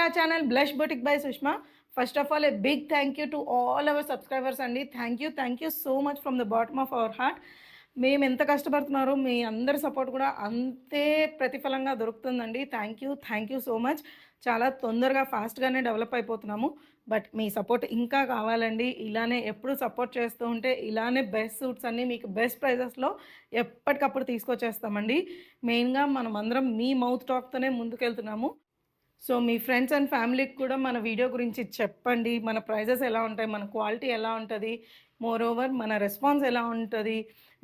our channel Blush Boutique by Sushma. First of all, a big thank you to all our subscribers అండి. Thank you so much from the bottom of our heart. మేము ఎంత కష్టపడుతున్నారో మీ అందరి support కూడా అంతే ప్రతిఫలంగా దొరుకుతుందండి. Thank you so much. చాలా తొందరగా ఫాస్ట్గానే డెవలప్ అయిపోతున్నాము. బట్ మీ సపోర్ట్ ఇంకా కావాలండి. ఇలానే ఎప్పుడు సపోర్ట్ చేస్తూ ఉంటే ఇలానే బెస్ట్ సూట్స్ అన్నీ మీకు బెస్ట్ ప్రైజెస్లో ఎప్పటికప్పుడు తీసుకొచ్చేస్తామండి. మెయిన్గా మనం అందరం మీ మౌత్ టాక్తోనే ముందుకెళ్తున్నాము. సో మీ ఫ్రెండ్స్ అండ్ ఫ్యామిలీకి కూడా మన వీడియో గురించి చెప్పండి. మన ప్రైజెస్ ఎలా ఉంటాయి, మన క్వాలిటీ ఎలా ఉంటుంది, మోర్ ఓవర్ మన రెస్పాన్స్ ఎలా ఉంటుంది,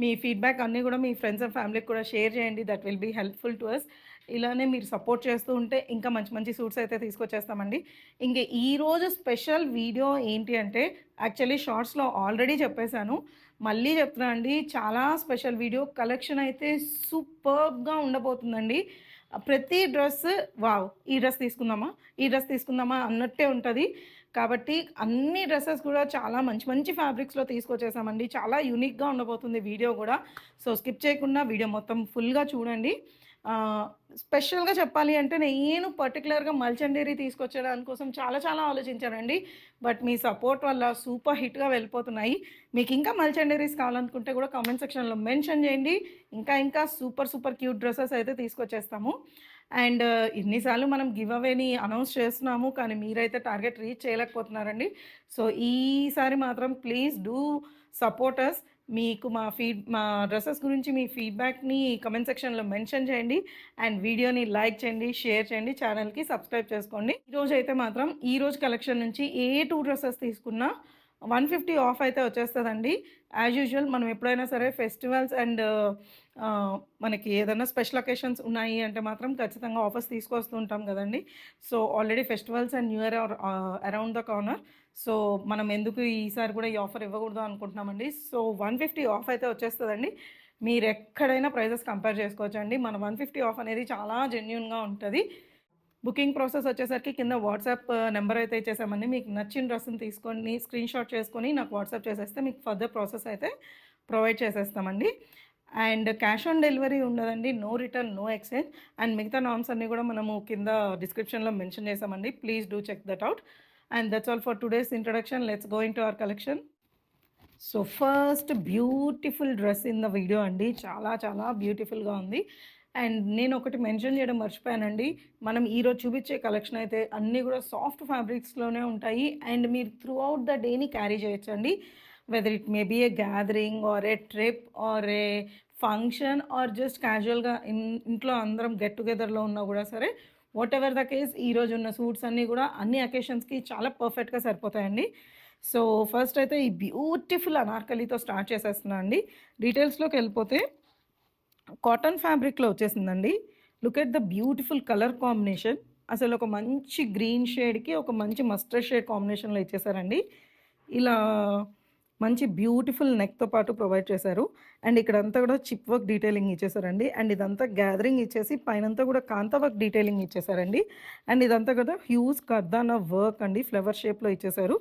మీ ఫీడ్బ్యాక్ అన్నీ కూడా మీ ఫ్రెండ్స్ అండ్ ఫ్యామిలీకి కూడా షేర్ చేయండి. That will be helpful to us. ఇలానే మీరు సపోర్ట్ చేస్తూ ఉంటే ఇంకా మంచి మంచి సూట్స్ అయితే తీసుకొచ్చేస్తామండి. ఇంక ఈరోజు స్పెషల్ వీడియో ఏంటి అంటే, యాక్చువల్లీ షార్ట్స్లో ఆల్రెడీ చెప్పేశాను, మళ్ళీ చెప్తున్నా అండి. చాలా స్పెషల్ వీడియో, కలెక్షన్ అయితే సూపర్గా ఉండబోతుందండి. ప్రతి డ్రెస్ వావ్, ఈ డ్రెస్ తీసుకుందామా అన్నట్టే ఉంటుంది. కాబట్టి అన్ని డ్రెస్సెస్ కూడా చాలా మంచి మంచి ఫ్యాబ్రిక్స్లో తీసుకొచ్చేసామండి. చాలా యూనిక్గా ఉండబోతుంది వీడియో కూడా. సో స్కిప్ చేయకుండా వీడియో మొత్తం ఫుల్గా చూడండి. స్పెషల్గా చెప్పాలి అంటే నేను పర్టికులర్గా మల్చండేరీ తీసుకొచ్చడానికి కోసం చాలా ఆలోచించానండి. బట్ మీ సపోర్ట్ వల్ల సూపర్ హిట్గా వెళ్ళిపోతున్నాయి. మీకు ఇంకా మల్చండేరీస్ కావాలనుకుంటే కూడా కామెంట్ సెక్షన్లో మెన్షన్ చేయండి. ఇంకా సూపర్ క్యూట్ డ్రెస్సెస్ అయితే తీసుకొచ్చేస్తాము. అండ్ ఇన్నిసార్లు మనం గివ్ అవేని అనౌన్స్ చేస్తున్నాము, కానీ మీరైతే టార్గెట్ రీచ్ చేయలేకపోతున్నారండి. సో ఈసారి మాత్రం ప్లీజ్ డూ సపోర్టర్స్. మీకు మా డ్రెస్సెస్ గురించి మీ ఫీడ్బ్యాక్ని కమెంట్ సెక్షన్లో మెన్షన్ చేయండి. అండ్ వీడియోని లైక్ చేయండి, షేర్ చేయండి, ఛానల్కి సబ్స్క్రైబ్ చేసుకోండి. ఈరోజు అయితే మాత్రం ఈరోజు కలెక్షన్ నుంచి ఏ 2 డ్రెస్సెస్ తీసుకున్నా 150 ఆఫ్ అయితే వచ్చేస్తుందండి. యాజ్ యూజువల్ మనం ఎప్పుడైనా సరే ఫెస్టివల్స్ అండ్ మనకి ఏదైనా స్పెషల్ అకేషన్స్ ఉన్నాయి అంటే మాత్రం ఖచ్చితంగా ఆఫర్స్ తీసుకొస్తూ ఉంటాం కదండి. So already festivals and new year are around the corner. So మనం ఎందుకు ఈసారి కూడా ఈ ఆఫర్ ఇవ్వకూడదు అనుకుంటున్నామండి. సో 150 ఆఫ్ అయితే వచ్చేస్తుందండి. మీరు ఎక్కడైనా ప్రైజెస్ కంపేర్ చేసుకోవచ్చండి. మన 150 ఆఫ్ అనేది చాలా జెన్యూన్గా ఉంటుంది. బుకింగ్ ప్రాసెస్ వచ్చేసరికి కింద వాట్సాప్ నెంబర్ అయితే ఇచ్చేసామండి. మీకు నచ్చిన డ్రెస్ని తీసుకొని స్క్రీన్ షాట్ చేసుకొని నాకు వాట్సాప్ చేసేస్తే మీకు ఫర్దర్ ప్రాసెస్ అయితే ప్రొవైడ్ చేసేస్తామండి. అండ్ క్యాష్ ఆన్ డెలివరీ ఉండదండి. No return, no exchange. And మిగతా నామ్స్ అన్నీ కూడా మనము కింద డిస్క్రిప్షన్లో మెన్షన్ చేసామండి. Please do check that out. And that's all for today's introduction. Let's go into our collection. So first beautiful dress in the video అండి. చాలా బ్యూటిఫుల్గా ఉంది. అండ్ నేను ఒకటి మెన్షన్ చేయడం మర్చిపోయానండి. మనం ఈరోజు చూపించే కలెక్షన్ అయితే అన్నీ కూడా సాఫ్ట్ ఫ్యాబ్రిక్స్లోనే ఉంటాయి. అండ్ మీరు త్రూ అవుట్ ద డేని క్యారీ చేయొచ్చండి. Whether it may be a gathering or a trip or a function or just క్యాజువల్గా ఇంట్లో అందరం గెట్ టుగెదర్లో ఉన్నా కూడా సరే, వాట్ ఎవర్ ద కేస్, ఈరోజు ఉన్న సూట్స్ అన్నీ కూడా అన్ని అకేషన్స్కి చాలా పర్ఫెక్ట్గా సరిపోతాయండి. సో ఫస్ట్ అయితే ఈ బ్యూటిఫుల్ అనార్కలితో స్టార్ట్ చేసేస్తున్నా అండి. డీటెయిల్స్లోకి వెళ్ళిపోతే కాటన్ ఫ్యాబ్రిక్లో వచ్చేసిందండి. Look at the beautiful colour combination. అసలు ఒక మంచి గ్రీన్ షేడ్కి ఒక మంచి మస్టర్డ్ షేడ్ కాంబినేషన్లో ఇచ్చేసారండి. ఇలా మంచి బ్యూటిఫుల్ నెక్తో పాటు ప్రొవైడ్ చేశారు. అండ్ ఇక్కడంతా కూడా చిప్ వర్క్ డీటెయిలింగ్ ఇచ్చేసారండి. అండ్ ఇదంతా గ్యాదరింగ్ ఇచ్చేసి పైనంతా కూడా కాంతా వర్క్ డీటెయిలింగ్ ఇచ్చేసారండి. అండ్ ఇదంతా కూడా హ్యూజ్ కర్దానా వర్క్ అండి, ఫ్లవర్ షేప్లో ఇచ్చేసారు.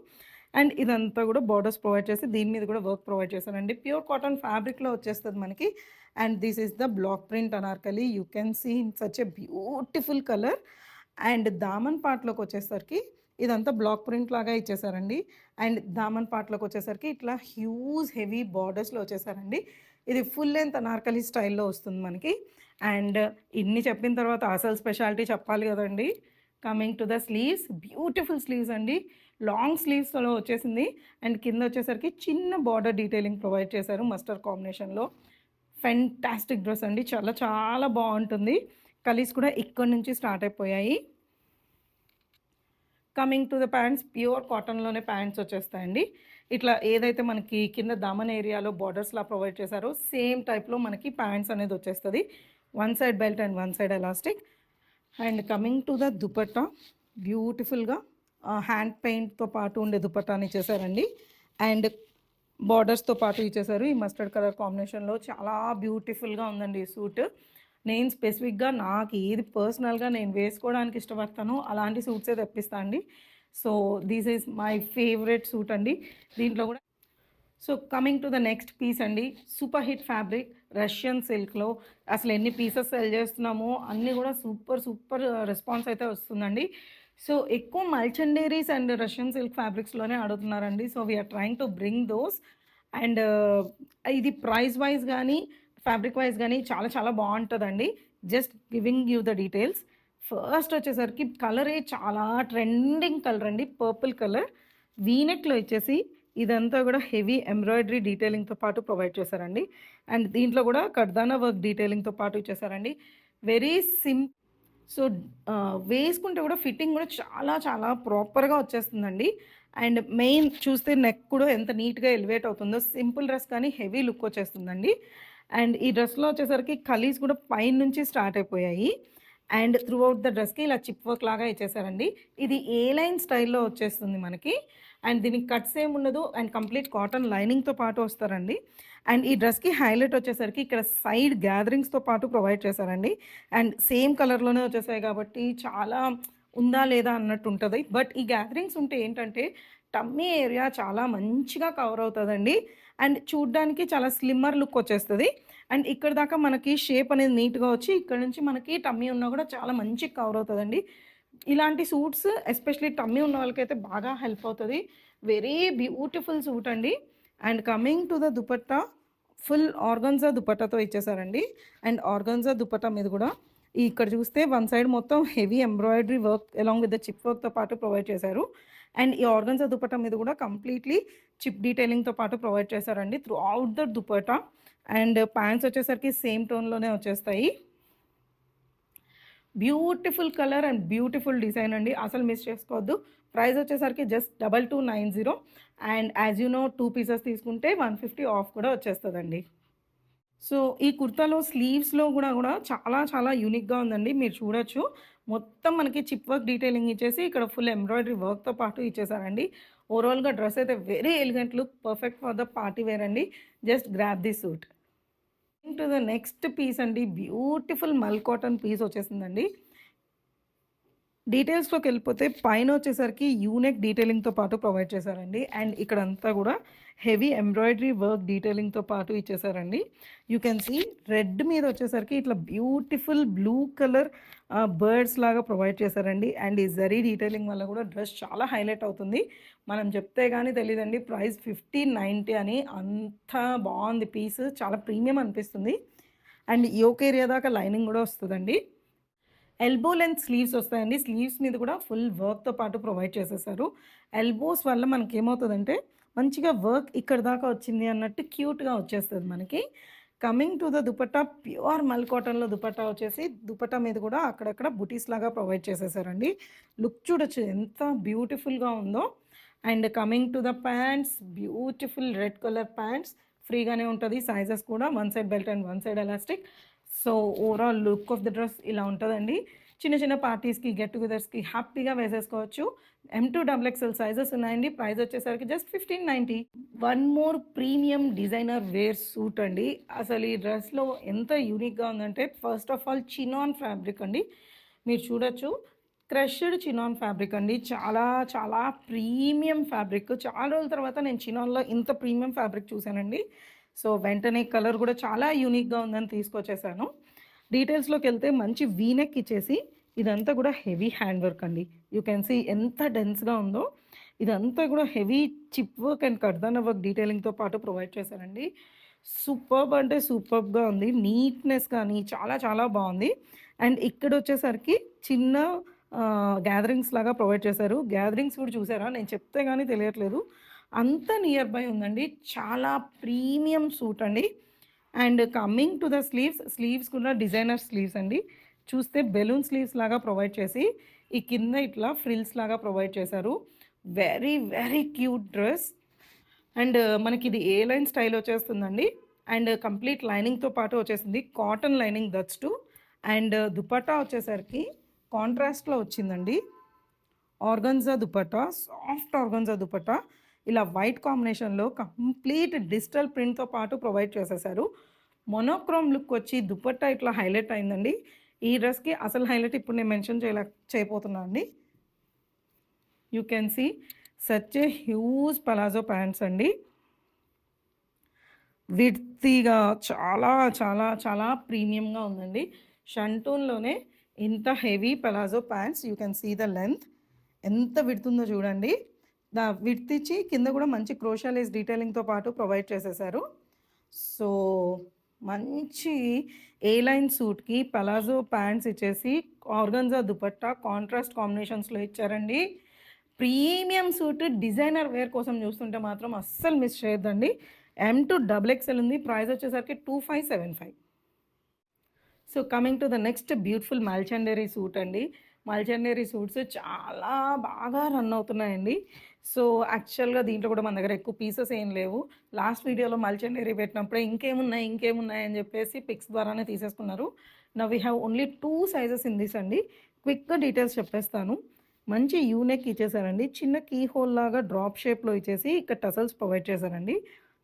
అండ్ ఇదంతా కూడా బార్డర్స్ ప్రొవైడ్ చేసి దీని మీద కూడా వర్క్ ప్రొవైడ్ చేశారండి. ప్యూర్ కాటన్ ఫ్యాబ్రిక్లో వచ్చేస్తుంది మనకి. And this is the block print anarkali. You can see in such a beautiful colour. And దామన్ పార్ట్లోకి వచ్చేసరికి ఇదంతా బ్లాక్ ప్రింట్ లాగా ఇచ్చేసారండి. అండ్ దామన్ పార్ట్లోకి వచ్చేసరికి ఇట్లా హ్యూజ్ హెవీ బార్డర్స్లో వచ్చేసారండి. ఇది ఫుల్ లెంత్ అనార్కలి స్టైల్లో వస్తుంది మనకి. అండ్ ఇన్ని చెప్పిన తర్వాత అసలు స్పెషాలిటీ చెప్పాలి కదండి. Coming to the sleeves, beautiful sleeves అండి. లాంగ్ స్లీవ్స్లో వచ్చేసింది. అండ్ కింద వచ్చేసరికి చిన్న బార్డర్ డీటెయిలింగ్ ప్రొవైడ్ చేశారు మస్టర్డ్ కాంబినేషన్లో. ఫెంటాస్టిక్ డ్రెస్ అండి. చాలా బాగుంటుంది. కలీస్ కూడా ఇక్కడ నుంచి స్టార్ట్ అయిపోయాయి. Coming to the pants, pure కాటన్లోనే ప్యాంట్స్ వచ్చేస్తాయండి. ఇట్లా ఏదైతే మనకి కింద దామన్ ఏరియాలో బార్డర్స్లా ప్రొవైడ్ చేశారో సేమ్ టైప్లో మనకి ప్యాంట్స్ అనేది వచ్చేస్తుంది. One side belt and one side elastic. And coming to the dupatta, బ్యూటిఫుల్గా హ్యాండ్ పెయింట్తో పాటు ఉండే దుపట్టాని ఇచ్చేసారండి. అండ్ బార్డర్స్తో పాటు ఇచ్చేసారు. ఈ మస్టర్డ్ కలర్ కాంబినేషన్లో చాలా బ్యూటిఫుల్గా ఉందండి ఈ సూట్. నేను స్పెసిఫిక్గా నాకు ఏది పర్సనల్గా నేను వేసుకోవడానికి ఇష్టపడతానో అలాంటి సూట్సే తెప్పిస్తాను అండి. So this is my favourite suit అండి. దీంట్లో కూడా so coming to the next piece అండి. సూపర్ హిట్ ఫ్యాబ్రిక్ రష్యన్ సిల్క్లో. అసలు ఎన్ని పీసెస్ సెల్ చేస్తున్నామో అన్నీ కూడా సూపర్ రెస్పాన్స్ అయితే వస్తుందండి. సో ఎక్కువ మల్చండేరీస్ అండ్ రష్యన్ సిల్క్ ఫ్యాబ్రిక్స్‌లోనే అడుగుతున్నారండి. So we are trying to bring those and ఇది ప్రైస్ వైస్ గానీ, ఫ్యాబ్రిక్ వైస్ గానీ చాలా చాలా బావుంటదండి. Just giving you the details. First వచ్చేసరికి కలరే చాలా ట్రెండింగ్ కలర్ అండి. Purple colour. వీ నెక్‌లో ఇచ్చేసి ఇదంతా గూడా హెవీ ఎంబ్రాయిడరీ డీటెయిలింగ్‌తో పాటు ప్రొవైడ్ చేశారండి. అండ్ దీంట్లో గూడా కర్దానా వర్క్ డీటెయిలింగ్‌తో పాటు ఇచ్చేసారండి. వెరీ సిం సో, వేసుకుంటే గూడా ఫిట్టింగ్ గూడా చాలా చాలా ప్రాపర్‌గా వచ్చేస్తుందండి. అండ్ మెయిన్ చూస్తే నెక్ కూడా ఎంత నీట్‌గా ఎలివేట్ అవుతుందో సింపుల్ డ్రెస్ కానీ హెవీ లుక్ వచ్చేస్తుందండి. అండ్ ఈ డ్రెస్‌లో వచ్చేసరికి కలీస్ కూడా పైనుంచి స్టార్ట్ అయిపోయాయి. అండ్ త్రూ ఔట్ ద డ్రెస్‌కి ఇలా చిప్ వర్క్ లాగా ఇచ్చేసారండి. ఇది ఏ లైన్ స్టైల్‌లో వచ్చేస్తుంది మనకి. అండ్ దీనికి కట్స్ ఏముండదు అండ్ కంప్లీట్ కాటన్ లైనింగ్‌తో పాటు వస్తారండి. అండ్ ఈ డ్రెస్‌కి హైలైట్ వచ్చేసరికి ఇక్కడ సైడ్ గ్యాదరింగ్స్‌తో పాటు ప్రొవైడ్ చేశారండి. అండ్ సేమ్ కలర్‌లోనే వచ్చేసాయి కాబట్టి చాలా ఉందా లేదా అన్నట్టు ఉంటది. బట్ ఈ గ్యాదరింగ్స్ ఉంటే ఏంటంటే టమ్మీ ఏరియా చాలా మంచిగా కవర్ అవుతదండి. అండ్ చూడ్డానికి చాలా స్లిమ్మర్ లుక్ వచ్చేస్తది. అండ్ ఇక్కడి దాకా మనకి షేప్ అనేది నీట్‌గా వచ్చి ఇక్కడ నుంచి మనకి టమ్మీ ఉన్నా కూడా చాలా మంచిగా కవర్ అవుతదండి. ఇలాంటి సూట్స్ ఎస్పెషల్లీ టమ్మీ ఉన్న వాళ్ళకైతే బాగా హెల్ప్ అవుతది. వెరీ బ్యూటిఫుల్ సూట్ అండి. And coming to the dupatta full organza దుపట్టాతో ఇచ్చేసారండి. అండ్ ఆర్గన్జా దుపట్టా మీద కూడా ఇక్కడ చూస్తే వన్ సైడ్ మొత్తం heavy embroidery work along with the chip వర్క్‌తో పాటు ప్రొవైడ్ చేశారు. అండ్ ఈ ఆర్గన్జా దుపట్టా మీద కూడా కంప్లీట్‌లీ చిప్ డీటెయిలింగ్‌తో పాటు ప్రొవైడ్ చేశారండి through out the dupatta. And pants వచ్చేసరికి సేమ్ టోన్‌లోనే వచ్చేస్తాయి. Beautiful colour and beautiful design అండి. అసలు మిస్ చేసుకోవద్దు. ప్రైస్ వచ్చేసరికి just 2290 and as you know 2 pieces తీసుకుంటే 150 ఆఫ్ కూడా వచ్చేస్తదండి. సో, ఈ కుర్తాలో స్లీవ్స్‌లో గూడా చాలా చాలా యూనిక్‌గా ఉందండి. మీరు చూడొచ్చు. మొత్తం మనకి చిప్ వర్క్ డీటెయిలింగ్ ఇచ్చేసి ఇక్కడ ఫుల్ ఎంబ్రాయిడరీ వర్క్‌తో పాటు ఇచ్చేసారండి. ఓవరాల్‌గా డ్రెస్ అయితే very elegant look perfect for the party wear అండి. Just grab the suit. To the next piece అండి. బ్యూటిఫుల్ మల్ కాటన్ పీస్ వచ్చేసిందండి. డీటెయిల్స్‌లోకెళ్ళిపోతే పైనొచ్చేసరికి యూనెక్ డీటెయిలింగ్‌తో పాటు ప్రొవైడ్ చేశారండి. అండ్ ఇక్కడంతా గూడా హెవీ ఎంబ్రాయిడరీ వర్క్ డీటెయిలింగ్‌తో పాటు ఇచ్చేసారండి. యూ కెన్ సీ రెడ్ మీదొచ్చేసరికి ఇట్లా బ్యూటిఫుల్ బ్లూ కలర్ బర్డ్స్ లాగా ప్రొవైడ్ చేశారండి. అండ్ ఈ జరీ డీటెయిలింగ్ వల్ల గూడా డ్రెస్ చాలా హైలైట్ అవుతుంది. మనం చెప్తే గానీ తెలీదండి ప్రైస్ 1590 అని. అంత బావుంది పీస్. చాలా ప్రీమియం అనిపిస్తుంది. అండ్ యోక్ ఏరియా దాకా లైనింగ్ గూడా వస్తదండి. ఎల్బో లెంత్ స్లీవ్స్ వస్తాయండి. స్లీవ్స్ మీద కూడా ఫుల్ వర్క్‌తో పాటు ప్రొవైడ్ చేసేసారు. ఎల్బోస్ వల్ల మనకేమవుతదంటే, మంచిగా వర్క్ ఇక్కడి దాకా వచ్చింది అన్నట్టు క్యూట్‌గా వచ్చేస్తది మనకి. Coming to the dupatta pure మల్ కాటన్‌లో దుపట్టా వచ్చేసి, దుపట్టా మీద కూడా అక్కడక్కడ బుటీస్ లాగా ప్రొవైడ్ చేసేసారండి. లుక్ చూడొచ్చు ఎంత బ్యూటిఫుల్‌గా ఉందో. And coming to the pants beautiful red colour pants. ఫ్రీగానే ఉంటది. సైజెస్ కూడా one side belt and one side elastic. So, overall look of the dress ఇలా ఉంటదండి. చిన్న చిన్న పార్టీస్‌కి, గెట్ టుగెదర్స్‌కి హ్యాపీగా వేసేసుకోవచ్చు. M2 డబుల్ ఎక్స్‌ఎల్ సైజెస్ ఉన్నాయండి. ప్రైస్ వచ్చేసరికి just 1590. One more premium designer wear suit అండి. అసలు ఈ డ్రెస్‌లో ఎంత యూనిక్‌గా ఉందంటే first of all chinon fabric అండి. మీరు చూడొచ్చు. క్రష్డ్ చినాన్ ఫ్యాబ్రిక్ అండి. చాలా చాలా ప్రీమియం ఫ్యాబ్రిక్. చాలా రోజుల తర్వాత నేను చినాన్‌లో ఇంత ప్రీమియం ఫ్యాబ్రిక్ చూసానండి. సో, వెంటనే కలర్ కూడా చాలా యూనిక్‌గా ఉందని తీసుకొచ్చేసాను. డీటెయిల్స్‌లోకెళ్తే మంచి వీ నెక్ ఇచ్చేసి ఇదంతా కూడా హెవీ హ్యాండ్ వర్క్ అండి. యూ కెన్ సీ ఎంత డెన్స్‌గా ఉందో. ఇదంతా కూడా హెవీ చిప్ వర్క్ అండ్ కర్దానా వర్క్ డీటెయిలింగ్‌తో పాటు ప్రొవైడ్ చేశారండి. సూపర్బ్ అంటే సూపర్బ్‌గా ఉంది. నీట్‌నెస్ కానీ చాలా చాలా బావుంది. అండ్ ఇక్కడొచ్చేసరికి చిన్న గ్యాదరింగ్స్ లాగా ప్రొవైడ్ చేశారు. గ్యాదరింగ్స్ కూడా చూసారా? నేను చెప్తే గాని తెలియట్లేదు. అంత నియర్ బై ఉందండి. చాలా ప్రీమియం సూట్ అండి. And coming to the sleeves, sleeves కూడా డిజైనర్ స్లీవ్స్ అండి. చూస్తే బెలూన్ స్లీవ్స్ లాగా ప్రొవైడ్ చేసి, ఈ కింద ఇట్లా ఫ్రిల్స్ లాగా ప్రొవైడ్ చేశారు. Very very cute dress. And మనకిది ఏ లైన్ స్టైల్ వచ్చేస్తుందండి. అండ్ కంప్లీట్ లైనింగ్‌తో పాటు వచ్చేసింది. Cotton lining that's too. And dupatta వచ్చేసరికి కాంట్రాస్ట్‌లో వచ్చిందండి. Organza dupatta, soft organza dupatta. ఇలా వైట్ కాంబినేషన్‌లో కంప్లీట్ డిజిటల్ ప్రింట్‌తో పాటు ప్రొవైడ్ చేసేసారు. మోనోక్రోమ్ లుక్ వచ్చి దుపట్టా ఇట్లా హైలైట్ అయిందండి. ఈ డ్రెస్‌కి అసలు హైలైట్ ఇప్పుడు నేను మెన్షన్ చేయబోతున్నా అండి. You can see such a huge palazzo pants అండి. విడ్తీగా చాలా చాలా చాలా ప్రీమియంగా ఉందండి. షంటూన్‌లోనే ఇంత heavy palazzo pants you can see the length. ఎంత విడుతుందో చూడండి. విడ్త్ ఇచ్చి కింద కూడా మంచి క్రోషా లేస్ డీటెయిలింగ్‌తో పాటు ప్రొవైడ్ చేసేసారు. సో, మంచి ఏ లైన్ సూట్‌కి పలాజో ప్యాంట్స్ ఇచ్చేసి ఆర్గాన్జా దుపట్టా కాంట్రాస్ట్ కాంబినేషన్స్‌లో ఇచ్చారండి. ప్రీమియం సూట్ డిజైనర్ వేర్ కోసం చూస్తుంటే మాత్రం అస్సలు మిస్ చేయొద్దండి. M2 XXL ఉంది. ప్రైస్ వచ్చేసరికి 2575. So, coming to the next beautiful mul chanderi suit అండి. మల్చండరీ సూట్స్ చాలా బాగా రన్ అవుతున్నాయండి. సో, యాక్చువల్‌గా దీంట్లో కూడా మన దగ్గర ఎక్కువ పీసెస్ ఏం లేవు. లాస్ట్ వీడియోలో మల్చండరీ పెట్టినప్పుడే ఇంకేమున్నాయి, ఇంకేమున్నాయి అని చెప్పేసి పిక్స్ ద్వారానే తీసేసుకున్నారు. Now we have only 2 sizes in this అండి. క్విక్‌గా డీటెయిల్స్ చెప్పేస్తాను. మంచి యూ నెక్ ఇచ్చేసారండి. చిన్న కీ హోల్ లాగా డ్రాప్ షేప్‌లో ఇచ్చేసి ఇక్కడ టసల్స్ ప్రొవైడ్ చేశారండి.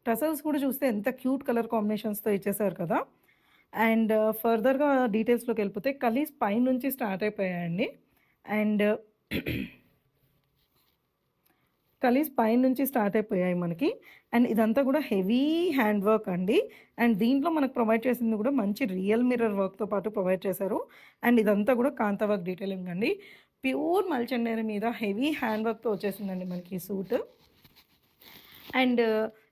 టసల్స్ కూడా చూస్తే ఎంత క్యూట్ కలర్ కాంబినేషన్స్‌తో ఇచ్చేసారు కదా! అండ్ ఫర్దర్‌గా డీటెయిల్స్‌లోకి వెళ్ళిపోతే కలీస్ పైనుంచి స్టార్ట్ అయిపోయాయండి. అండ్ కలీస్ పైనుంచి స్టార్ట్ అయిపోయాయి మనకి. అండ్ ఇదంతా కూడా హెవీ హ్యాండ్ వర్క్ అండి. అండ్ దీంట్లో మనకు ప్రొవైడ్ చేసింది కూడా మంచి రియల్ మిర్రర్ వర్క్‌తో పాటు ప్రొవైడ్ చేశారు. అండ్ ఇదంతా కూడా కాంతా వర్క్ డీటెయిలింగ్ అండి. ప్యూర్ మల్చండరీ మీద హెవీ హ్యాండ్ వర్క్‌తో వచ్చేసిందండి మనకి ఈ సూట్. అండ్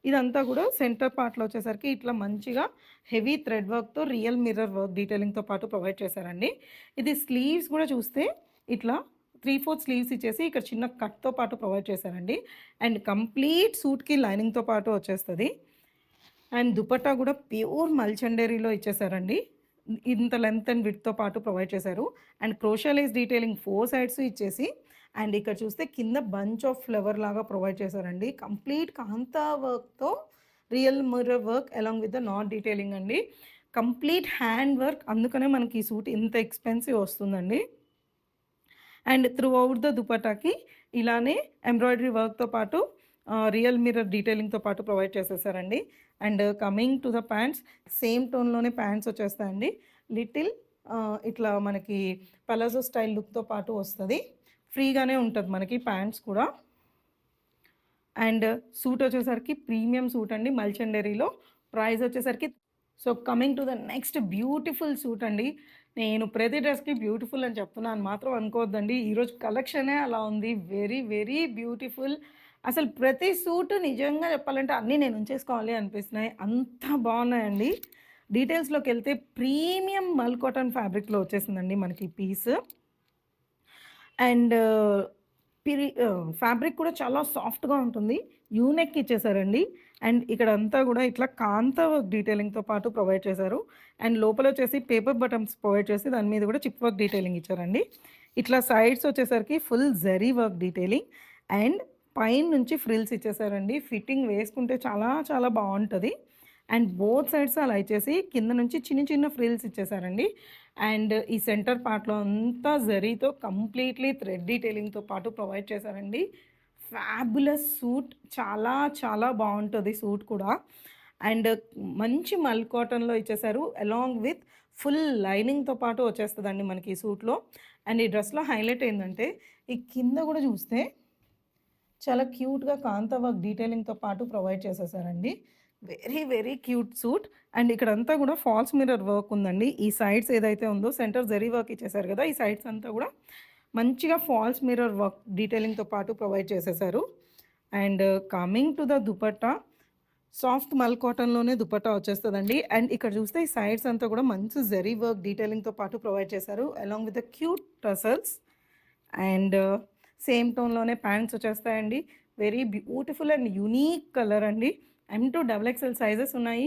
ఇదంతా కూడా సెంటర్ పార్ట్‌లో వచ్చేసరికి ఇట్లా మంచిగా హెవీ థ్రెడ్ వర్క్‌తో రియల్ మిర్రర్ వర్క్ డీటెయిలింగ్‌తో పాటు ప్రొవైడ్ చేశారండి. ఇది స్లీవ్స్ కూడా చూస్తే ఇట్లా 3/4 స్లీవ్స్ ఇచ్చేసి ఇక్కడ చిన్న కట్‌తో పాటు ప్రొవైడ్ చేశారండి. అండ్ కంప్లీట్ సూట్‌కి లైనింగ్‌తో పాటు వచ్చేస్తది. అండ్ దుపట్టా కూడా ప్యూర్ మల్చండరీలో ఇచ్చేసారండి. ఇంత లెంత్ అండ్ విడ్త్‌తో పాటు ప్రొవైడ్ చేశారు. And crochet lace detailing 4 sides ఇచ్చేసి అండ్ ఇక్కడ చూస్తే కింద బంచ్ ఆఫ్ ఫ్లవర్ లాగా ప్రొవైడ్ చేశారండి. కంప్లీట్ కాంతా వర్క్‌తో real mirror work along with the knot detailing అండి. కంప్లీట్ హ్యాండ్ వర్క్, అందుకనే మనకి ఈ సూట్ ఇంత ఎక్స్‌పెన్సివ్ వస్తుందండి. అండ్ త్రూ అవుట్ ద దుపట్టాకి ఇలానే ఎంబ్రాయిడరీ వర్క్‌తో పాటు రియల్ మిర్రర్ డీటెయిలింగ్‌తో పాటు ప్రొవైడ్ చేసేసారండి. And coming to the pants, same టోన్‌లోనే ప్యాంట్స్ వచ్చేస్తాయండి. లిటిల్ ఇట్లా మనకి పలాజో స్టైల్ లుక్‌తో పాటు వస్తది. ఫ్రీగానే ఉంటది మనకి ప్యాంట్స్ కూడా. అండ్ సూట్ వచ్చేసరికి ప్రీమియం సూట్ అండి మల్చండరీలో. ప్రైస్ వచ్చేసరికి so, coming to the next beautiful suit అండి. నేను ప్రతి డ్రెస్‌కి బ్యూటిఫుల్ అని చెప్తున్నాను మాత్రం అనుకోవద్దండి. ఈరోజు కలెక్షనే అలా ఉంది. Very, very beautiful. అసలు ప్రతి సూట్ నిజంగా చెప్పాలంటే అన్నీ నేను ఉంచేసుకోవాలి అనిపిస్తున్నాయి. అంత బాగున్నాయండి. డీటెయిల్స్‌లోకెళ్తే ప్రీమియం మల్ కాటన్ ఫ్యాబ్రిక్‌లో వచ్చేసిందండి మనకి పీస్. అండ్ ఫ్యాబ్రిక్ కూడా చాలా సాఫ్ట్‌గా ఉంటుంది. U neck ఇచ్చేసారండి. అండ్ ఇక్కడంతా కూడా ఇట్లా కాంతా వర్క్ డీటెయిలింగ్‌తో పాటు ప్రొవైడ్ చేశారు. అండ్ లోపల వచ్చేసి పేపర్ బటన్స్ ప్రొవైడ్ చేసి దాని మీద కూడా చిప్ వర్క్ డీటెయిలింగ్ ఇచ్చారండి. ఇట్లా సైడ్స్ వచ్చేసరికి full zari work detailing and పైనుంచి ఫ్రిల్స్ ఇచ్చేసారండి. ఫిట్టింగ్ వేసుకుంటే చాలా చాలా బావుంటది. అండ్ బోత్ సైడ్స్ అలా ఇచ్చేసి కింద నుంచి చిన్న చిన్న ఫ్రిల్స్ ఇచ్చేసారండి. అండ్ ఈ సెంటర్ పార్ట్‌లో అంతా జరీతో కంప్లీట్‌లీ థ్రెడ్ డీటెయిలింగ్‌తో పాటు ప్రొవైడ్ చేశారండి. Fabulous suit. చాలా చాలా బావుంటది సూట్ కూడా. అండ్ మంచి మల్ కాటన్‌లో ఇచ్చేసారు. అలాంగ్ విత్ ఫుల్ లైనింగ్‌తో పాటు వచ్చేస్తదండి మనకి ఈ సూట్‌లో. అండ్ ఈ డ్రెస్‌లో హైలైట్ ఏందంటే ఈ కింద కూడా చూస్తే చాలా క్యూట్‌గా కాంతా వర్క్ డీటెయిలింగ్‌తో పాటు ప్రొవైడ్ చేసేసారండి. Very, very cute suit. And ఇక్కడంతా కూడా ఫాల్స్ మిర్రర్ వర్క్ ఉందండి. ఈ సైడ్స్ ఏదైతే ఉందో సెంటర్ జరీ వర్క్ ఇచ్చేసారు కదా! ఈ సైడ్స్ అంతా కూడా మంచిగా ఫాల్స్ మిర్రర్ వర్క్ డీటెయిలింగ్‌తో పాటు ప్రొవైడ్ చేసేసారు. And coming to the dupatta, soft మల్ కాటన్‌లోనే దుపట్టా వచ్చేస్తదండి. అండ్ ఇక్కడ చూస్తే ఈ సైడ్స్ అంతా కూడా మంచి జరీ వర్క్ డీటెయిలింగ్‌తో పాటు ప్రొవైడ్ చేశారు. Along with the cute tassels. And same టోన్‌లోనే ప్యాంట్స్ వచ్చేస్తాయండి. Very beautiful and unique colour అండి. M2 XXL సైజెస్ ఉన్నాయి.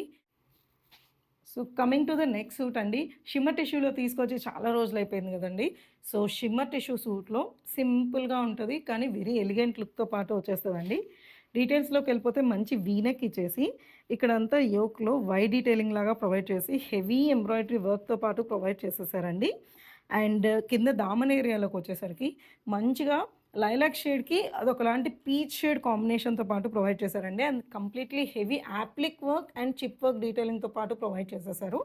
So, coming to the next suit అండి. షిమ్మర్ టిష్యూలో తీసుకొచ్చి చాలా రోజులైపోయింది కదండీ! సో, షిమ్మర్ టిష్యూ సూట్‌లో సింపుల్‌గా ఉంటది. కానీ వెరీ ఎలిగెంట్ లుక్‌తో పాటు వచ్చేస్తదండి. డీటెయిల్స్‌లోకెళ్ళిపోతే మంచి వీ నెక్ ఇచ్చేసి ఇక్కడంతా యోక్‌లో వై డీటెయిలింగ్ లాగా ప్రొవైడ్ చేసి హెవీ ఎంబ్రాయిడరీ వర్క్‌తో పాటు ప్రొవైడ్ చేసేసారండి. అండ్ కింద దామన్ ఏరియాలోకొచ్చేసరికి మంచిగా లైలాక్ షేడ్‌కి అదొకలాంటి పీచ్ షేడ్ కాంబినేషన్‌తో పాటు ప్రొవైడ్ చేశారండి. And completely heavy applique work and chip work డీటెయిలింగ్‌తో పాటు ప్రొవైడ్ చేసేసారు.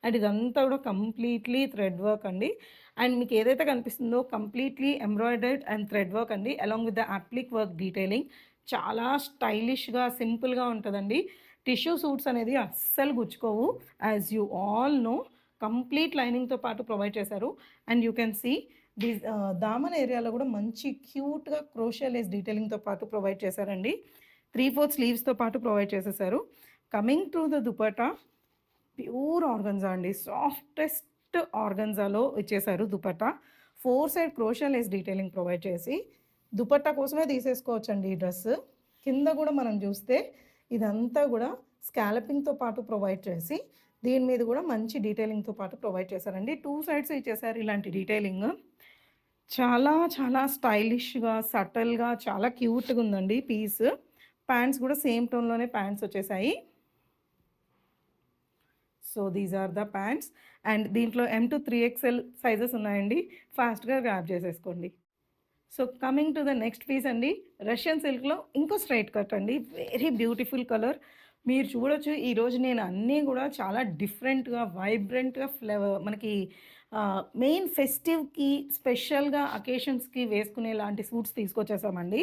అండ్ ఇదంతా కూడా కంప్లీట్‌లీ థ్రెడ్ వర్క్ అండి. అండ్ మీకు ఏదైతే కనిపిస్తుందో completely embroidered and thread work అండి. Along with the applique work detailing. చాలా స్టైలిష్‌గా, సింపుల్‌గా ఉంటదండి. టిష్యూ సూట్స్ అనేది అస్సలు గుచ్చుకోవు. As you all know complete లైనింగ్‌తో పాటు ప్రొవైడ్ చేశారు. అండ్ యూ కెన్ సీ దామన్ ఏరియాలో కూడా మంచి క్యూట్గా క్రోషియా లేస్ డీటెయిలింగ్తో పాటు ప్రొవైడ్ చేశారండి. 3/4 స్లీవ్స్తో పాటు ప్రొవైడ్ చేసేసారు. Coming to the dupatta, pure organza అండి, సాఫ్టెస్ట్ ఆర్గన్జాలో ఇచ్చేసారు dupatta. 4 side క్రోషియా Lay's detailing provide చేసి దుపట్టా కోసమే తీసేసుకోవచ్చండి ఈ డ్రెస్. కింద కూడా మనం చూస్తే ఇదంతా కూడా స్కాలపింగ్తో పాటు ప్రొవైడ్ చేసి దీని మీద కూడా మంచి డీటెయిలింగ్తో పాటు ప్రొవైడ్ చేశారండి. 2 సైడ్స్ ఇచ్చేసారు ఇలాంటి డీటెయిలింగ్. చాలా చాలా స్టైలిష్గా, సటల్గా, చాలా క్యూట్గా ఉందండి పీస్. ప్యాంట్స్ కూడా సేమ్ టోన్లోనే ప్యాంట్స్ వచ్చేసాయి. So these are the pants. And దీంట్లో M to 3XL సైజెస్ ఉన్నాయండి. ఫాస్ట్గా గ్రాబ్ చేసేసుకోండి. So coming to the next piece అండి, రష్యన్ సిల్క్లో ఇంకో స్ట్రైట్ కట్ అండి, వెరీ బ్యూటిఫుల్ కలర్. మీరు చూడొచ్చు ఈరోజు నేను అన్నీ కూడా చాలా డిఫరెంట్గా, వైబ్రెంట్గా మనకి మెయిన్ ఫెస్టివ్కి, స్పెషల్గా అకేషన్స్కి వేసుకునే లాంటి సూట్స్ తీసుకొచ్చేసామండి.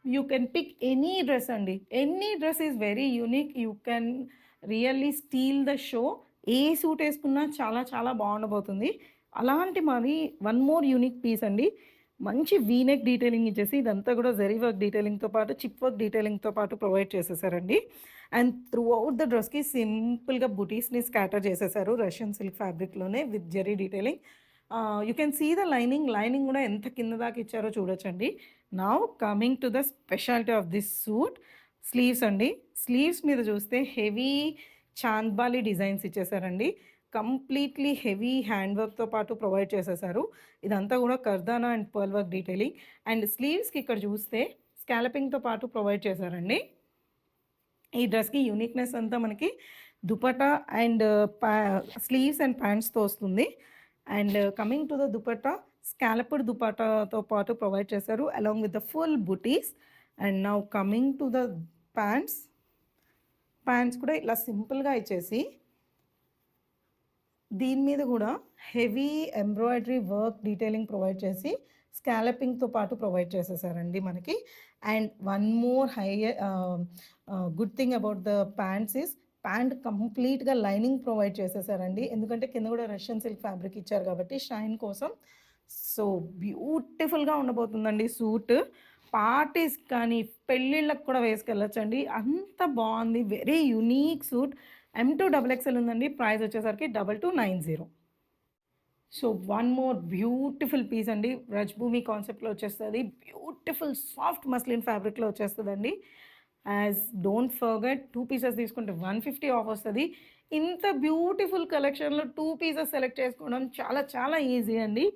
You can pick any dress అండి, any dress is very unique. You can really steal the show. ఏ సూట్ వేసుకున్నా చాలా చాలా బాగుండబోతుంది. అలాంటి మరి వన్ మోర్ యూనిక్ పీస్ అండి, మంచి వీనెక్ డీటెయిలింగ్ ఇచ్చేసి ఇదంతా కూడా జరీ వర్క్ డీటెయిలింగ్తో పాటు చిప్ వర్క్ డీటెయిలింగ్తో పాటు ప్రొవైడ్ చేసేసారండి. అండ్ త్రూ అవుట్ ద డ్రెస్కి సింపుల్గా బుటీస్ని స్కాటర్ చేసేసారు రష్యన్ సిల్క్ ఫ్యాబ్రిక్లోనే with zari detailing. You can see the lining కూడా ఎంత కింద దాకా ఇచ్చారో చూడొచ్చండి. Now coming to the speciality of this suit, sleeves అండి. స్లీవ్స్ మీద చూస్తే హెవీ చాంద్బాలి డిజైన్స్ ఇచ్చేసారండి. కంప్లీట్లీ హెవీ హ్యాండ్ వర్క్తో పాటు ప్రొవైడ్ చేసేసారు. ఇదంతా కూడా kardana and pearl work detailing. And స్లీవ్స్కి ఇక్కడ చూస్తే స్కాలపింగ్తో పాటు ప్రొవైడ్ చేశారండి. ఈ డ్రెస్కి యూనిక్నెస్ అంతా మనకి దుపట్టా అండ్ స్లీవ్స్ అండ్ ప్యాంట్స్తో వస్తుంది. And coming to the dupatta, scalloped దుపట్టాతో పాటు ప్రొవైడ్ చేశారు along with the full butis. And now coming to the pants కూడా ఇలా సింపుల్గా ఇచ్చేసి దీని మీద కూడా heavy embroidery work detailing provide చేసి స్కాలపింగ్తో పాటు ప్రొవైడ్ చేసేసారండి మనకి. And one more good thing about the pants is pant కంప్లీట్గా లైనింగ్ ప్రొవైడ్ చేసేసారండి, ఎందుకంటే కింద కూడా రష్యన్ సిల్క్ ఫ్యాబ్రిక్ ఇచ్చారు కాబట్టి షైన్ కోసం. సో బ్యూటిఫుల్గా ఉండబోతుందండి సూట్. పార్టీస్ కానీ పెళ్ళిళ్ళకి కూడా వేసుకెళ్ళొచ్చండి, అంత బాగుంది. Very unique suit. M to XXL ఉందండి. ప్రైస్ వచ్చేసరికి 2290. So one more beautiful piece అండి, రజ్భూమి కాన్సెప్ట్లో వచ్చేస్తుంది. బ్యూటిఫుల్ సాఫ్ట్ మస్లిన్ ఫ్యాబ్రిక్లో వచ్చేస్తుందండి. యాజ్ డోంట్ ఫర్గెట్ 2 పీసెస్ తీసుకుంటే 150 ఆఫ్ వస్తుంది. ఇంత బ్యూటిఫుల్ కలెక్షన్లో 2 పీసెస్ సెలెక్ట్ చేసుకోవడం చాలా చాలా ఈజీ అండి.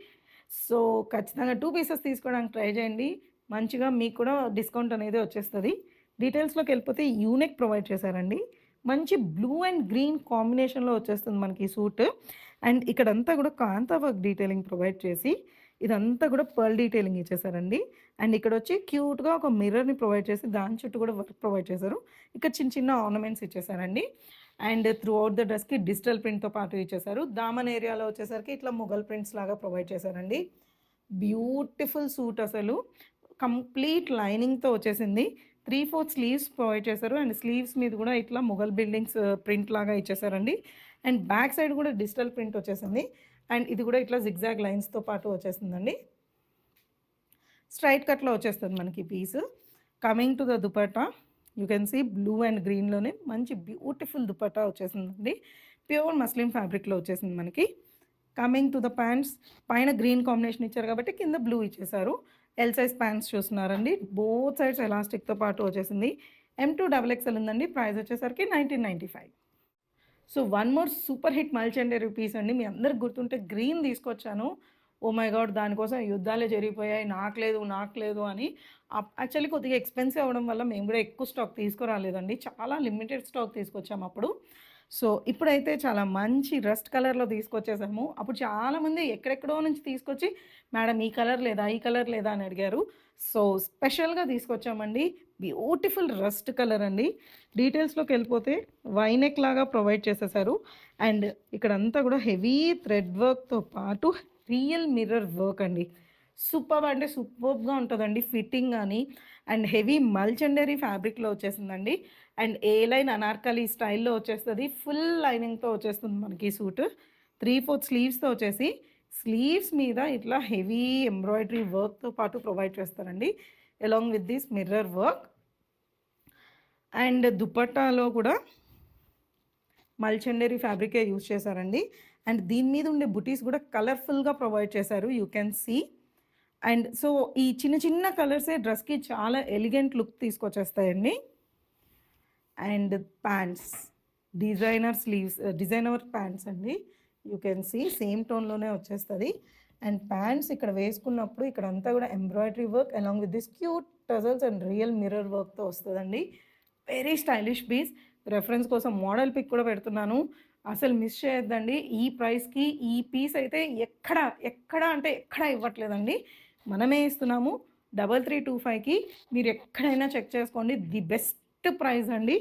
సో ఖచ్చితంగా 2 పీసెస్ తీసుకోవడానికి ట్రై చేయండి, మంచిగా మీకు కూడా డిస్కౌంట్ అనేది వచ్చేస్తుంది. డీటెయిల్స్లోకి వెళ్ళిపోతే యూనిక్ ప్రొవైడ్ చేశారండి, మంచి బ్లూ అండ్ గ్రీన్ కాంబినేషన్లో వచ్చేస్తుంది మనకి సూట్. అండ్ ఇక్కడంతా కూడా కాంతా వర్క్ డీటెయిలింగ్ ప్రొవైడ్ చేసి ఇదంతా కూడా పర్ల్ డీటెయిలింగ్ ఇచ్చేసారండి. అండ్ ఇక్కడ వచ్చి క్యూట్గా ఒక మిర్రర్ని ప్రొవైడ్ చేసి దాని చుట్టూ కూడా వర్క్ ప్రొవైడ్ చేశారు. ఇక్కడ చిన్న చిన్న ఆర్నమెంట్స్ ఇచ్చేసారండి. అండ్ త్రూ అవుట్ ద డ్రెస్కి డిజిటల్ ప్రింట్తో పాటు ఇచ్చేసారు. దామన్ ఏరియాలో వచ్చేసరికి ఇట్లా మొఘల్ ప్రింట్స్ లాగా ప్రొవైడ్ చేశారండి. బ్యూటిఫుల్ సూట్, అసలు కంప్లీట్ లైనింగ్తో వచ్చేసింది. 3/4 స్లీవ్స్ ప్రొవైడ్ చేశారు. అండ్ స్లీవ్స్ మీద కూడా ఇట్లా మొఘల్ బిల్డింగ్స్ ప్రింట్ లాగా ఇచ్చేసారండి. అండ్ బ్యాక్ సైడ్ కూడా డిజిటల్ ప్రింట్ వచ్చేసింది. అండ్ ఇది కూడా ఇట్లా జిగ్జాగ్ లైన్స్తో పాటు వచ్చేస్తుందండి. స్ట్రైట్ కట్లో వచ్చేస్తుంది మనకి piece. Coming to the dupatta, you can see blue and గ్రీన్లోనే మంచి బ్యూటిఫుల్ దుపట్టా వచ్చేసిందండి. ప్యూర్ మస్లిన్ ఫ్యాబ్రిక్లో వచ్చేసింది మనకి. కమింగ్ టు ద ప్యాంట్స్, పైన గ్రీన్ కాంబినేషన్ ఇచ్చారు కాబట్టి కింద బ్లూ ఇచ్చేసారు. ఎల్ సైజ్ ప్యాంట్స్ చూస్తున్నారండి, బోత్ సైడ్స్ ఎలాస్టిక్తో పాటు వచ్చేసింది. M to XXL ఉందండి. ప్రైస్ వచ్చేసరికి 1995. So one more super hit Malchanderi piece అండి, మీ అందరికి గుర్తుంటే గ్రీన్ తీసుకొచ్చాను. ఓ మై గాడ్, దానికోసం యుద్ధాలే జరిగిపోయాయి, నాకు లేదు అని. యాక్చువల్లీ కొద్దిగా ఎక్స్పెన్సివ్ అవ్వడం వల్ల మేము కూడా ఎక్కువ స్టాక్ తీసుకురాలేదండి, చాలా లిమిటెడ్ స్టాక్ తీసుకొచ్చాము అప్పుడు. సో ఇప్పుడైతే చాలా మంచి రస్ట్ కలర్లో తీసుకొచ్చేసాము. అప్పుడు చాలామంది ఎక్కడెక్కడో నుంచి తీసుకొచ్చి మేడం ఈ కలర్ లేదా అని అడిగారు. సో స్పెషల్గా తీసుకొచ్చామండి, బ్యూటిఫుల్ రస్ట్ కలర్ అండి. డీటెయిల్స్లోకి వెళ్ళిపోతే వైనెక్ లాగా ప్రొవైడ్ చేసేసారు. అండ్ ఇక్కడంతా కూడా హెవీ థ్రెడ్ వర్క్తో పాటు రియల్ మిర్రర్ వర్క్ అండి. సూపర్ అంటే సూపర్గా ఉంటుందండి ఫిట్టింగ్ కానీ. అండ్ హెవీ మల్చండరీ ఫ్యాబ్రిక్లో వచ్చేసిందండి. అండ్ ఏ లైన్ అనార్కలి స్టైల్లో వచ్చేస్తుంది, ఫుల్ లైనింగ్తో వచ్చేస్తుంది మనకి సూట్. 3/4 స్లీవ్స్తో వచ్చేసి స్లీవ్స్ మీద ఇట్లా హెవీ ఎంబ్రాయిడరీ వర్క్తో పాటు ప్రొవైడ్ చేస్తారండి, along with this mirror work. And దుపట్టాలో కూడా మల్చండేరి ఫ్యాబ్రికే యూజ్ చేశారండి. అండ్ దీని మీద ఉండే బుటీస్ కూడా కలర్ఫుల్గా ప్రొవైడ్ చేశారు, you can see. And so ఈ చిన్న చిన్న కలర్సే డ్రెస్కి చాలా ఎలిగెంట్ లుక్ తీసుకొచ్చేస్తాయండి. And pants, designer sleeves, designer pants అండి, యూ కెన్ సీ సేమ్ టోన్లోనే వచ్చేస్తుంది. అండ్ ప్యాంట్స్ ఇక్కడ వేసుకున్నప్పుడు ఇక్కడ అంతా కూడా embroidery work along with this cute tassels and real mirror వర్క్తో వస్తుందండి. Very stylish piece. రెఫరెన్స్ కోసం మోడల్ పిక్ కూడా పెడుతున్నాను, అసలు మిస్ చేయొద్దండి. ఈ ప్రైస్కి ఈ పీస్ అయితే ఎక్కడ అంటే ఎక్కడ ఇవ్వట్లేదండి, మనమే ఇస్తున్నాము. 3325కి మీరు ఎక్కడైనా చెక్ చేసుకోండి, ది బెస్ట్ ప్రైస్ అండి.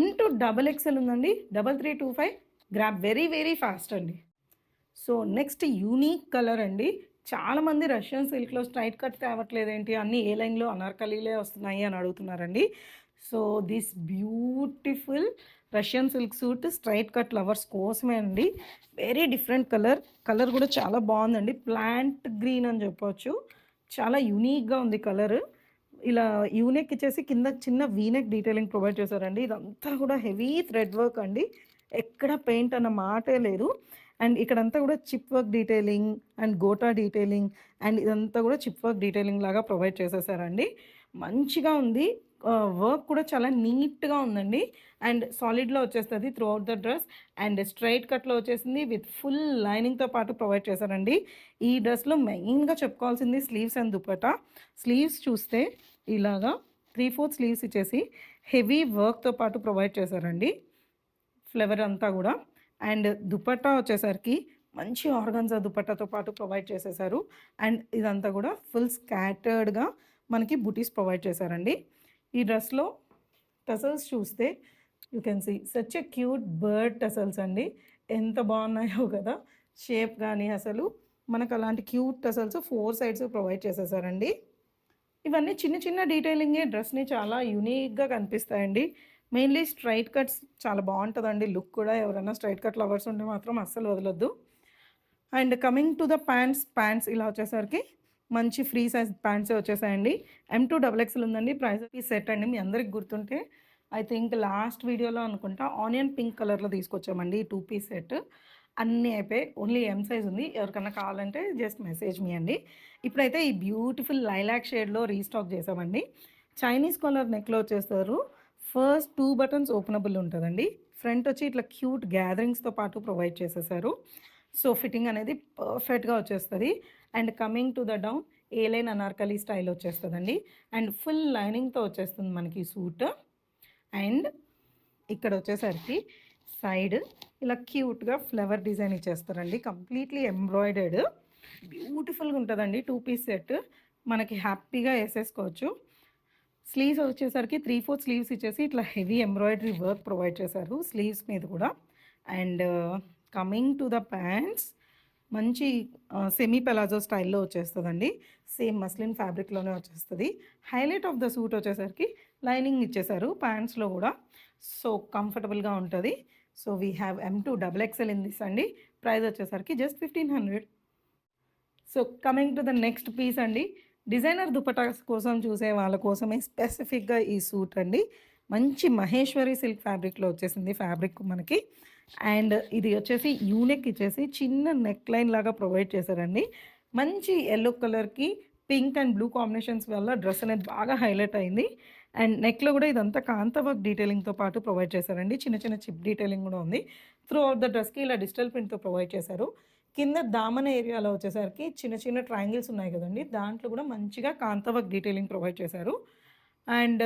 M2XXL ఉందండి, 3325. గ్రాబ్ వెరీ వెరీ ఫాస్ట్ అండి. సో నెక్స్ట్ యూనిక్ కలర్ అండి. చాలామంది రష్యన్ సిల్క్లో స్ట్రైట్ కట్ తేవట్లేదు ఏంటి, అన్నీ ఏ లైన్లో అనార్కలీలే వస్తున్నాయి అని అడుగుతున్నారండి. So this beautiful Russian silk suit straight cut lovers కోసమే అండి. వెరీ డిఫరెంట్ కలర్ కూడా చాలా బాగుందండి, ప్లాంట్ గ్రీన్ అని చెప్పవచ్చు. చాలా యూనిక్గా ఉంది కలర్. ఇలా యూనెక్ ఇచ్చేసి కింద చిన్న వీనెక్ డీటెయిలింగ్ ప్రొవైడ్ చేశారండి. ఇదంతా కూడా హెవీ థ్రెడ్ వర్క్ అండి, ఎక్కడ పెయింట్ అన్న మాటే లేదు. అండ్ ఇక్కడంతా కూడా chip work detailing and gota detailing and ఇదంతా కూడా చిప్ వర్క్ డీటెయిలింగ్ లాగా ప్రొవైడ్ చేసేసారండి. మంచిగా ఉంది, వర్క్ కూడా చాలా నీట్గా ఉందండి. అండ్ సాలిడ్లో వచ్చేస్తుంది throughout the dress. And straight కట్లో వచ్చేసింది విత్ ఫుల్ లైనింగ్తో పాటు ప్రొవైడ్ చేశారండి. ఈ డ్రెస్లో మెయిన్గా చెప్పుకోవాల్సింది స్లీవ్స్ అండ్ దుపట్టా. స్లీవ్స్ చూస్తే ఇలాగా 3/4 స్లీవ్స్ ఇచ్చేసి హెవీ వర్క్తో పాటు ప్రొవైడ్ చేశారండి, ఫ్లేవర్ అంతా కూడా. అండ్ దుపట్టా వచ్చేసరికి మంచి ఆర్గన్జా దుపట్టాతో పాటు ప్రొవైడ్ చేసేసారు. అండ్ ఇదంతా కూడా ఫుల్ స్కాటర్డ్గా మనకి బుటీస్ ప్రొవైడ్ చేశారండి. ఈ డ్రెస్లో టసల్స్ చూస్తే you can see such a cute bird tassels అండి, ఎంత బాగున్నాయో కదా షేప్ కానీ. అసలు మనకు అలాంటి క్యూట్ టసల్స్ 4 సైడ్స్ ప్రొవైడ్ చేసేసారండి. ఇవన్నీ చిన్న చిన్న డీటెయిలింగే డ్రెస్ని చాలా యూనిక్గా కనిపిస్తాయండి. మెయిన్లీ స్ట్రైట్ కట్స్ చాలా బాగుంటుందండి లుక్ కూడా, ఎవరైనా స్ట్రైట్ కట్ లవర్స్ ఉంటే మాత్రం అస్సలు వదలొద్దు. And coming to the pants ఇలా వచ్చేసరికి మంచి ఫ్రీ సైజ్ ప్యాంట్సే వచ్చేసాయండి. M2XXL ఉందండి. ప్రైస్ ఈ సెట్ అండి, మీ అందరికి గుర్తుంటే ఐ థింక్ లాస్ట్ వీడియోలో అనుకుంటా ఆనియన్ పింక్ కలర్లో తీసుకొచ్చామండి ఈ 2 పీస్ సెట్. అన్నీ అయిపోయి ఓన్లీ M సైజ్ ఉంది, ఎవరికన్నా కావాలంటే జస్ట్ మెసేజ్ మీ అండి. ఇప్పుడైతే ఈ బ్యూటిఫుల్ లైలాక్ షేడ్లో రీస్టాక్ చేసామండి. చైనీస్ కాలర్ నెక్లో వచ్చేస్తారు. ఫస్ట్ 2 బటన్స్ ఓపెనబుల్ ఉంటుందండి. ఫ్రంట్ వచ్చి ఇట్లా క్యూట్ గ్యాదరింగ్స్తో పాటు ప్రొవైడ్ చేసేసారు. సో ఫిట్టింగ్ అనేది పర్ఫెక్ట్గా వచ్చేస్తుంది. And coming to the down A line Anarkali style వచ్చేస్తుందండి. అండ్ ఫుల్ లైనింగ్తో వచ్చేస్తుంది మనకి సూట్. అండ్ ఇక్కడ వచ్చేసరికి సైడ్ ఇలా క్యూట్గా ఫ్లవర్ డిజైన్ ఇచ్చేస్తారండి, కంప్లీట్లీ ఎంబ్రాయిడర్డ్. బ్యూటిఫుల్గా ఉంటుందండి 2 పీస్ సెట్, మనకి హ్యాపీగా వేసేసుకోవచ్చు. స్లీవ్స్ వచ్చేసరికి 3/4 స్లీవ్స్ ఇచ్చేసి ఇట్లా హెవీ ఎంబ్రాయిడరీ వర్క్ ప్రొవైడ్ చేశారు స్లీవ్స్ మీద కూడా. And coming to the pants మంచి సెమీ పెలాజో స్టైల్లో వచ్చేస్తుందండి, సేమ్ మస్లిన్ ఫ్యాబ్రిక్లోనే వచ్చేస్తుంది. హైలైట్ ఆఫ్ ద సూట్ వచ్చేసరికి లైనింగ్ ఇచ్చేసారు ప్యాంట్స్లో కూడా, సో కంఫర్టబుల్గా ఉంటుంది. So we have M2XXL in this అండి. ప్రైస్ వచ్చేసరికి just 1500. So coming to the next piece అండి, డిజైనర్ దుపటాస్ కోసం చూసే వాళ్ళ కోసమే స్పెసిఫిక్గా ఈ సూట్ అండి. మంచి మహేశ్వరి సిల్క్ ఫ్యాబ్రిక్లో వచ్చేసింది ఫ్యాబ్రిక్ మనకి. అండ్ ఇది వచ్చేసి యూనెక్ ఇచ్చేసి చిన్న నెక్ లైన్ లాగా ప్రొవైడ్ చేశారండి. మంచి ఎల్లో కలర్కి పింక్ అండ్ బ్లూ కాంబినేషన్స్ వల్ల డ్రెస్ అనేది బాగా హైలైట్ అయింది. అండ్ నెక్లో కూడా ఇదంతా కాంతా వర్క్ డీటెయిలింగ్తో పాటు ప్రొవైడ్ చేశారండి, చిన్న చిన్న చిప్ డీటెయిలింగ్ కూడా ఉంది. త్రూ అవుట్ ద డ్రెస్కి ఇలా డిజిటల్ ప్రింట్తో ప్రొవైడ్ చేశారు. కింద దామన ఏరియాలో వచ్చేసరికి చిన్న చిన్న ట్రయాంగిల్స్ ఉన్నాయి కదండి, దాంట్లో కూడా మంచిగా కాంతా వర్క్ డీటెయిలింగ్ ప్రొవైడ్ చేశారు. అండ్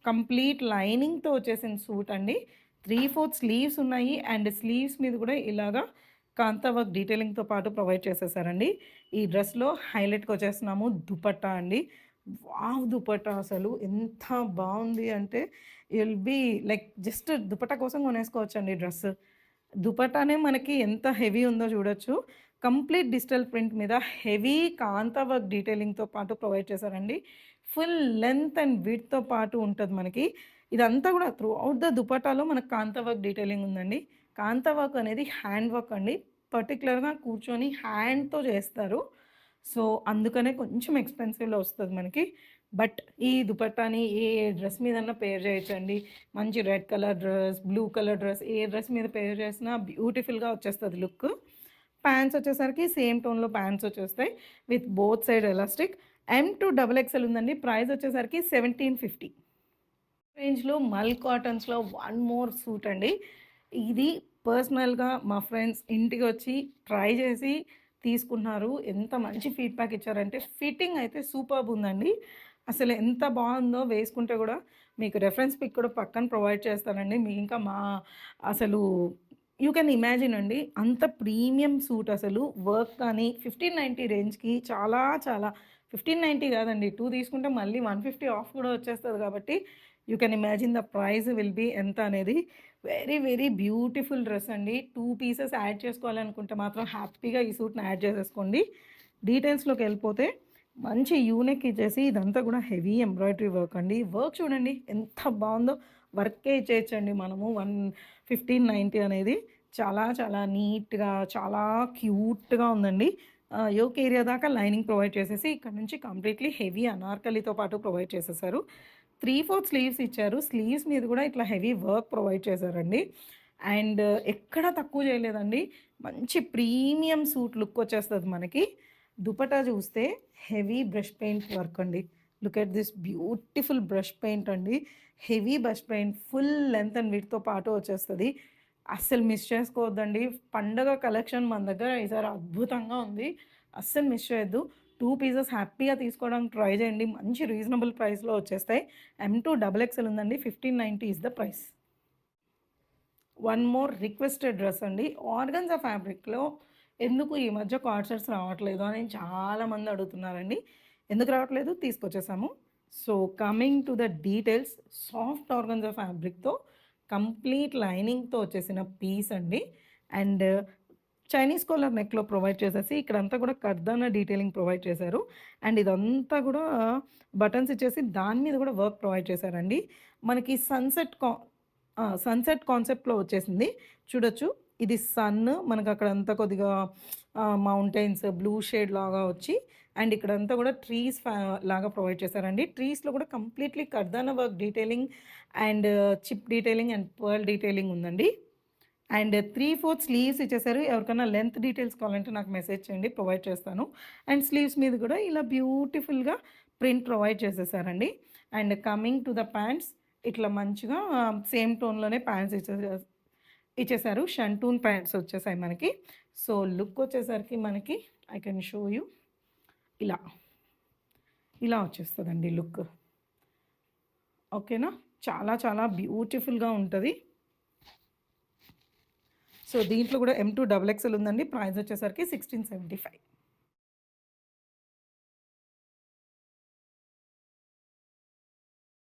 కంప్లీట్ లైనింగ్తో వచ్చేసిన సూట్ అండి. 3/4 స్లీవ్స్ ఉన్నాయి. అండ్ స్లీవ్స్ మీద కూడా ఇలాగా కాంతా వర్క్ డీటెయిలింగ్తో పాటు ప్రొవైడ్ చేసేసారండి. ఈ డ్రెస్లో హైలైట్గా వచ్చేస్తున్నాము దుపట్టా అండి. వావ్ దుపట్టా అసలు ఎంత బాగుంది అంటే will be like just dupatta కోసం కొనేసుకోవచ్చండి డ్రెస్. దుపట్టానే మనకి ఎంత హెవీ ఉందో చూడొచ్చు. కంప్లీట్ డిజిటల్ ప్రింట్ మీద హెవీ కాంతా వర్క్ డీటెయిలింగ్తో పాటు ప్రొవైడ్ చేశారండి. ఫుల్ లెంత్ అండ్ విడ్త్తో పాటు ఉంటుంది మనకి. ఇదంతా కూడా త్రూ అవుట్ ద దుపట్టాలో మనకు కాంతా వర్క్ డీటెయిలింగ్ ఉందండి. కాంతా వర్క్ అనేది హ్యాండ్ వర్క్ అండి, పర్టిక్యులర్‌గా కూర్చొని హ్యాండ్‌తో చేస్తారు. సో, అందుకనే కొంచెం ఎక్స్‌పెన్సివ్‌లో వస్తది మనకి. బట్ ఈ దుపట్టాని ఏ డ్రెస్ మీదన్నా పేర్ చేయొచ్చండి. మంచి red colour dress, blue colour dress ఏ డ్రెస్ మీద పేర్ చేసినా బ్యూటిఫుల్‌గా వచ్చేస్తది లుక్. ప్యాంట్స్ వచ్చేసరికి సేమ్ టోన్‌లో ప్యాంట్స్ వచ్చేస్తాయి. With both side elastic. M to double XL ఉందండి. ప్రైస్ వచ్చేసరికి 1750. రేంజ్‌లో మల్ కాటన్స్‌లో వన్ మోర్ సూట్ అండి. ఇది పర్సనల్‌గా మా ఫ్రెండ్స్ ఇంటికొచ్చి ట్రై చేసి తీసుకున్నారు. ఎంత మంచి ఫీడ్‌బ్యాక్ ఇచ్చారంటే ఫిట్టింగ్ అయితే సూపర్బ్ ఉందండి. అసలు ఎంత బావుందో వేసుకుంటే గూడా మీకు రెఫరెన్స్ పిక్ కూడా పక్కన ప్రొవైడ్ చేస్తానండి. మీకు ఇంకా అసలు యూ కెన్ ఇమాజిన్ అండి. అంత ప్రీమియం సూట్ అసలు వర్క్ కానీ 1590 రేంజ్‌కి చాలా చాలా 1590 కాదండి. 2 తీసుకుంటే మళ్ళీ 150 ఆఫ్ కూడా వచ్చేస్తది కాబట్టి you can imagine the price will be ఎంత అనేది. వెరీ వెరీ బ్యూటిఫుల్ డ్రెస్ అండి. 2 పీసెస్ యాడ్ చేసుకోవాలనుకుంటే మాత్రం హ్యాపీగా ఈ సూట్‌ని యాడ్ చేసేసుకోండి. డీటెయిల్స్‌లోకెళ్ళిపోతే మంచి యూనెక్ ఇచ్చేసి ఇదంతా కూడా హెవీ ఎంబ్రాయిడరీ వర్క్ అండి. వర్క్ చూడండి ఎంత బావుందో. వర్కే ఇచ్చేయచ్చండి మనము 1590 అనేది. చాలా చాలా నీట్‌గా చాలా క్యూట్‌గా ఉందండి. యోక్ ఏరియా దాకా లైనింగ్ ప్రొవైడ్ చేసేసి ఇక్కడ నుంచి కంప్లీట్‌లీ హెవీ అనార్కలితో పాటు ప్రొవైడ్ చేసేసారు. 3/4 స్లీవ్స్ ఇచ్చారు. స్లీవ్స్ మీద కూడా ఇట్లా హెవీ వర్క్ ప్రొవైడ్ చేశారండి. అండ్ ఎక్కడ తక్కువ చేయలేదండి. మంచి ప్రీమియం సూట్ లుక్ వచ్చేస్తది మనకి. దుపట్టా చూస్తే హెవీ బ్రష్ పెయింట్ వర్క్ అండి. Look at this beautiful brush paint అండి. Heavy brush paint full length and విడ్త్‌తో పాటు వచ్చేస్తది. అస్సలు మిస్ చేసుకోవద్దండి. పండగ కలెక్షన్ మన దగ్గర ఈసారి అద్భుతంగా ఉంది. అస్సలు మిస్ చేయొద్దు. 2 పీసెస్ హ్యాపీగా తీసుకోవడానికి ట్రై చేయండి. మంచి రీజనబుల్ ప్రైస్‌లో వచ్చేస్తాయి. ఎమ్2 డబుల్ ఎక్స్ఎల్ ఉందండి. 1590 is the price. One more requested dress అండి. ఆర్గన్జా ఫ్యాబ్రిక్‌లో ఎందుకు ఈ మధ్య కార్డ్ సెట్స్ రావట్లేదు అని చాలామంది అడుగుతున్నారండి. ఎందుకు రావట్లేదు? తీసుకొచ్చేసాము. So, coming to the details soft organza ఫ్యాబ్రిక్‌తో కంప్లీట్ లైనింగ్‌తో వచ్చేసిన పీస్ అండి. అండ్ చైనీస్ కాలర్ నెక్‌లో ప్రొవైడ్ చేసేసి ఇక్కడంతా కూడా కర్దానా డీటెయిలింగ్ ప్రొవైడ్ చేశారు. అండ్ ఇదంతా కూడా బటన్స్ ఇచ్చేసి దాని మీద కూడా వర్క్ ప్రొవైడ్ చేశారండి. మనకి సన్‌సెట్ కాన్సెప్ట్‌లో వచ్చేసింది. చూడొచ్చు. ఇది సన్ మనకక్కడంతా కొద్దిగా మౌంటైన్స్ బ్లూ షేడ్ లాగా వచ్చి అండ్ ఇక్కడంతా కూడా ట్రీస్ లాగా ప్రొవైడ్ చేశారండి. ట్రీస్‌లో కూడా completely kardana work detailing and chip detailing and pearl detailing ఉందండి. అండ్ 3/4 స్లీవ్స్ ఇచ్చేసారు. ఎవరికైనా లెంత్ డీటెయిల్స్ కావాలంటే నాకు మెసేజ్ చేయండి. ప్రొవైడ్ చేస్తాను. అండ్ స్లీవ్స్ మీద కూడా ఇలా బ్యూటిఫుల్‌గా ప్రింట్ ప్రొవైడ్ చేసేసారండి. And coming to the pants ఇట్లా మంచిగా సేమ్ టోన్‌లోనే ప్యాంట్స్ ఇచ్చేసారు. షంటూన్ ప్యాంట్స్ వచ్చేసాయి మనకి. సో, లుక్ వచ్చేసరికి మనకి ఐ కెన్ షో యూ ఇలా. ఇలా వచ్చేస్తదండి లుక్. ఓకేనా? చాలా చాలా బ్యూటిఫుల్‌గా ఉంటది. సో, దీంట్లో కూడా ఎమ్2 డబుల్ ఎక్స్ఎల్ ఉందండి. ప్రైస్ వచ్చేసరికి 1675.